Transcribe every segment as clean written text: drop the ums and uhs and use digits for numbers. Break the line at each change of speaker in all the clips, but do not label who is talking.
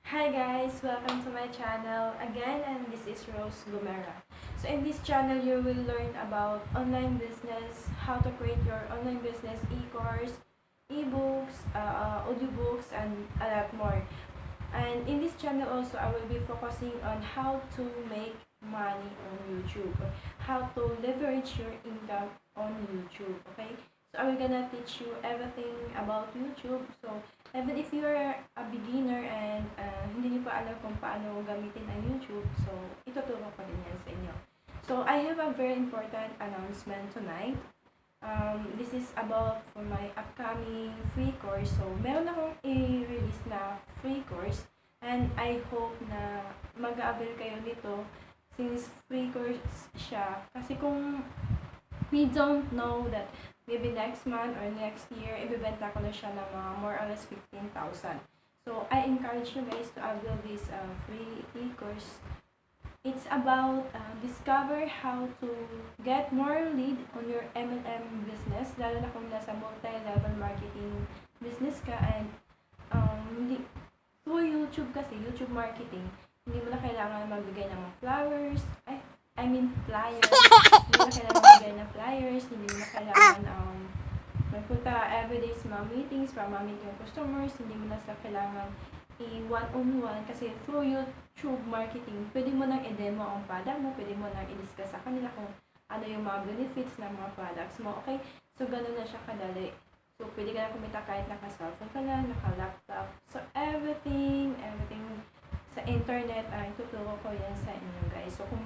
Hi guys! Welcome to my channel again, and this is Rose Gumera. So in this channel, you will learn about online business, how to create your online business e-course, e-books, audiobooks, and a lot more. And in this channel also, I will be focusing on how to make money on YouTube, how to leverage your income on YouTube, okay? So I will gonna teach you everything about YouTube. So even if you're a beginner and hindi niyo pa alam kung paano gamitin ang YouTube, so ituturo ko din yan sa inyo. So I have a very important announcement tonight. This is about for my upcoming free course. So, meron akong i-release na free course and I hope na mag-avail kayo nito since free course siya. Kasi kung we don't know that maybe next month or next year, ibibenta ko na siya ng mga more or less 15,000. So, I encourage you guys to avail this free e-course. It's about discover how to get more lead on your MLM business, lalo na kung nasa multi-level marketing business ka and through YouTube kasi, YouTube marketing, hindi mo na kailangan magbigay ng mga flyers, flyers, hindi mo na kailangan magbigay ng flyers, hindi mo na kailangan magpunta everyday sa mga meetings para ma-meet yung customers, hindi mo na sa kailangan one-on-one kasi through YouTube marketing, pwede mo nang i-demo ang product mo, pwede mo nang i-discuss sa kanila kung ano yung mga benefits ng mga products mo, okay? So, ganun na siya kadali. So, pwede ka na kumita kahit naka-cellphone ka lang, naka-laptop. So, everything sa internet, ay tuturo ko yan sa inyo, guys. So, kung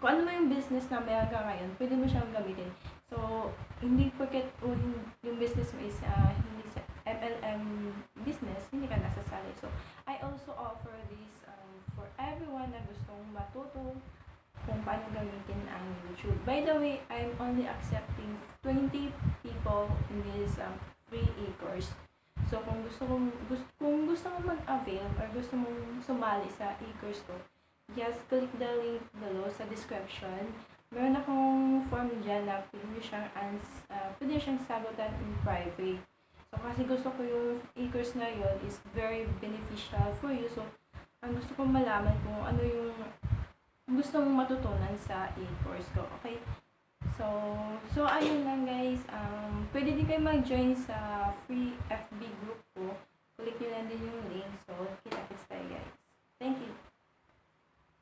ano mo yung business na meron ka ngayon, pwede mo siyang gamitin. So, hindi porket yung business mo is hindi sa MLM business, hindi ka nasasali. So, I also offer this for everyone na gustong matuto kung paano gamitin ang YouTube. By the way, I'm only accepting 20 people in this free e-course. So, kung gusto mong mag-avail or gusto mong sumali sa e-course ko, just click the link below sa description. Meron akong form dyan na pwede siyang sagutan in private. So, kasi gusto ko yung e-course na yun is very beneficial for you. So, ang gusto kong malaman kung ano yung gusto mong matutunan sa e-course ko. Okay? So ayun lang guys. Pwede din kayo mag-join sa free FB group ko. Click nyo lang din yung link. So, kita